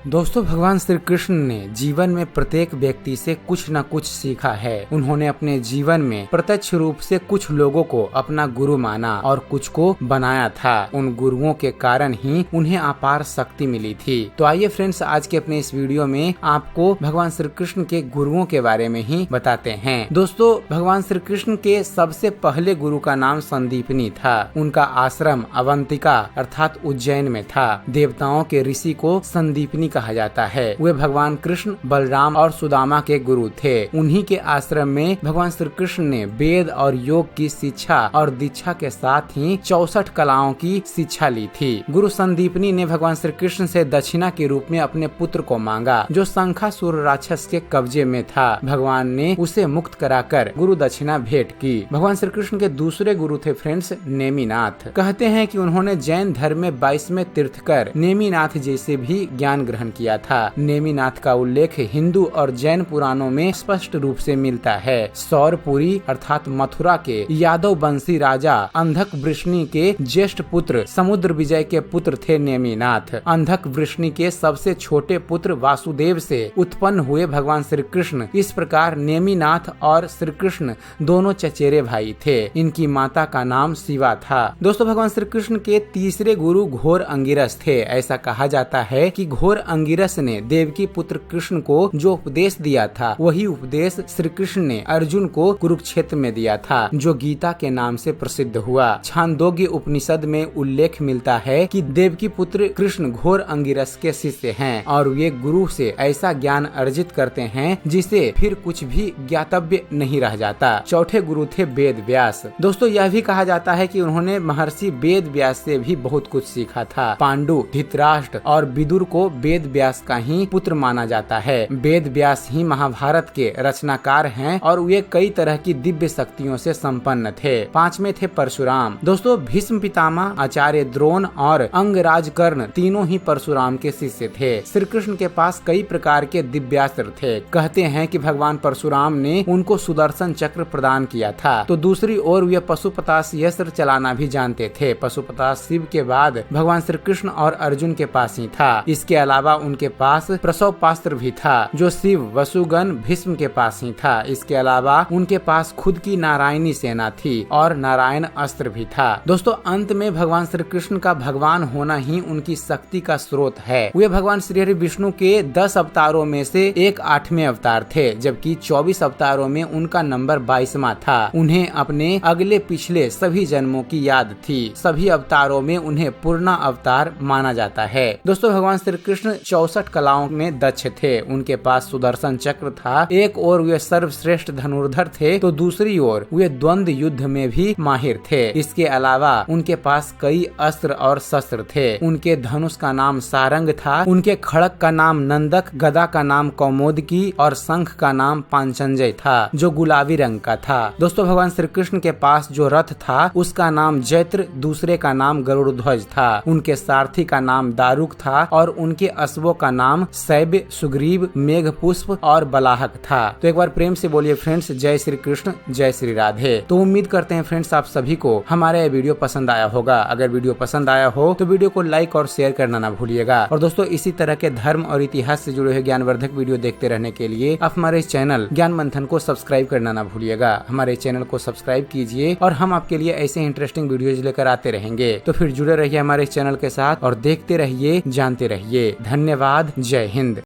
दोस्तों, भगवान श्री कृष्ण ने जीवन में प्रत्येक व्यक्ति से कुछ न कुछ सीखा है। उन्होंने अपने जीवन में प्रत्यक्ष रूप से कुछ लोगों को अपना गुरु माना और कुछ को बनाया था। उन गुरुओं के कारण ही उन्हें अपार शक्ति मिली थी। तो आइए फ्रेंड्स, आज के अपने इस वीडियो में आपको भगवान श्री कृष्ण के गुरुओं के बारे में ही बताते हैं। दोस्तों, भगवान श्री कृष्ण के सबसे पहले गुरु का नाम संदीपनी था। उनका आश्रम अवंतिका अर्थात उज्जैन में था। देवताओं के ऋषि को संदीपनी कहा जाता है। वे भगवान कृष्ण, बलराम और सुदामा के गुरु थे। उन्हीं के आश्रम में भगवान श्री कृष्ण ने वेद और योग की शिक्षा और दीक्षा के साथ ही 64 कलाओं की शिक्षा ली थी। गुरु संदीपनी ने भगवान श्री कृष्ण से दक्षिणा के रूप में अपने पुत्र को मांगा, जो शंखासुर राक्षस के कब्जे में था। भगवान ने उसे मुक्त कराकर गुरु दक्षिणा भेंट की। भगवान श्री कृष्ण के दूसरे गुरु थे फ्रेंड्स नेमिनाथ। कहते हैं कि उन्होंने जैन धर्म में 22वें तीर्थकर नेमिनाथ जैसे भी ज्ञान ग्रहण किया था। नेमिनाथ का उल्लेख हिंदू और जैन पुराणों में स्पष्ट रूप से मिलता है। सौरपुरी अर्थात मथुरा के यादव वंशी राजा अंधक वृष्णि के ज्येष्ठ पुत्र समुद्र विजय के पुत्र थे नेमिनाथ। अंधक वृष्णि के सबसे छोटे पुत्र वासुदेव से उत्पन्न हुए भगवान श्री कृष्ण। इस प्रकार नेमिनाथ और श्री कृष्ण दोनों चचेरे भाई थे। इनकी माता का नाम शिवा था। दोस्तों, भगवान श्री कृष्ण के तीसरे गुरु घोर अंगिरस थे। ऐसा कहा जाता है कि घोर अंगिरस ने देवकी पुत्र कृष्ण को जो उपदेश दिया था, वही उपदेश श्री कृष्ण ने अर्जुन को कुरुक्षेत्र में दिया था, जो गीता के नाम से प्रसिद्ध हुआ। छांदोग्य उपनिषद में उल्लेख मिलता है कि देवकी पुत्र कृष्ण घोर अंगिरस के शिष्य हैं और वे गुरु से ऐसा ज्ञान अर्जित करते हैं जिसे फिर कुछ भी ज्ञातव्य नहीं रह जाता। चौथे गुरु थे वेद व्यास। दोस्तों, यह भी कहा जाता है कि उन्होंने महर्षि वेद व्यास से भी बहुत कुछ सीखा था। पांडु, धृतराष्ट्र और विदुर को वेद व्यास का ही पुत्र माना जाता है। वेद व्यास ही महाभारत के रचनाकार हैं और वे कई तरह की दिव्य शक्तियों से संपन्न थे। पांचवें थे परशुराम। दोस्तों, भीष्म पितामह, आचार्य द्रोण और अंगराज कर्ण तीनों ही परशुराम के शिष्य थे। श्री कृष्ण के पास कई प्रकार के दिव्यास्त्र थे। कहते हैं कि भगवान परशुराम ने उनको सुदर्शन चक्र प्रदान किया था। तो दूसरी ओर वे पशुपताश यस्त्र चलाना भी जानते थे। पशुपताश शिव के बाद भगवान श्री कृष्ण और अर्जुन के पास ही था। इसके अलावा उनके पास प्रसव पास्त्र भी था, जो शिव, वसुगन, भीष्म के पास ही था। इसके अलावा उनके पास खुद की नारायणी सेना थी और नारायण अस्त्र भी था। दोस्तों, अंत में भगवान श्री कृष्ण का भगवान होना ही उनकी शक्ति का स्रोत है। वे भगवान श्री हरि विष्णु के 10 अवतारों में से एक 8वें अवतार थे, जबकि 24 अवतारों में उनका नंबर 22वां था। उन्हें अपने अगले पिछले सभी जन्मों की याद थी। सभी अवतारों में उन्हें पूर्ण अवतार माना जाता है। दोस्तों, भगवान श्री कृष्ण 64 कलाओं में दक्ष थे। उनके पास सुदर्शन चक्र था। एक ओर वे सर्वश्रेष्ठ धनुर्धर थे, तो दूसरी ओर वे द्वंद्व युद्ध में भी माहिर थे। इसके अलावा उनके पास कई अस्त्र और शस्त्र थे। उनके धनुष का नाम सारंग था। उनके खड़ग का नाम नंदक, गदा का नाम कौमोदकी और शंख का नाम पांचजन्य था, जो गुलाबी रंग का था। दोस्तों, भगवान श्री कृष्ण के पास जो रथ था, उसका नाम जैत्र, दूसरे का नाम गरुड़ ध्वज था। उनके सारथी का नाम दारुक था और उनके अश्वों का नाम शैब्य, सुग्रीव, मेघपुष्प और बलाहक था। तो एक बार प्रेम से बोलिए फ्रेंड्स, जय श्री कृष्ण, जय श्री राधे। तो उम्मीद करते हैं फ्रेंड्स, आप सभी को हमारा ये वीडियो पसंद आया होगा। अगर वीडियो पसंद आया हो तो वीडियो को लाइक और शेयर करना ना भूलिएगा। और दोस्तों, इसी तरह के धर्म और इतिहास से जुड़े हुए ज्ञानवर्धक वीडियो देखते रहने के लिए आप हमारे चैनल ज्ञान मंथन को सब्सक्राइब करना ना भूलिएगा। हमारे चैनल को सब्सक्राइब कीजिए और हम आपके लिए ऐसे इंटरेस्टिंग वीडियोज लेकर आते रहेंगे। तो फिर जुड़े रहिए हमारे चैनल के साथ और देखते रहिए, जानते रहिए। धन्यवाद। जय हिंद।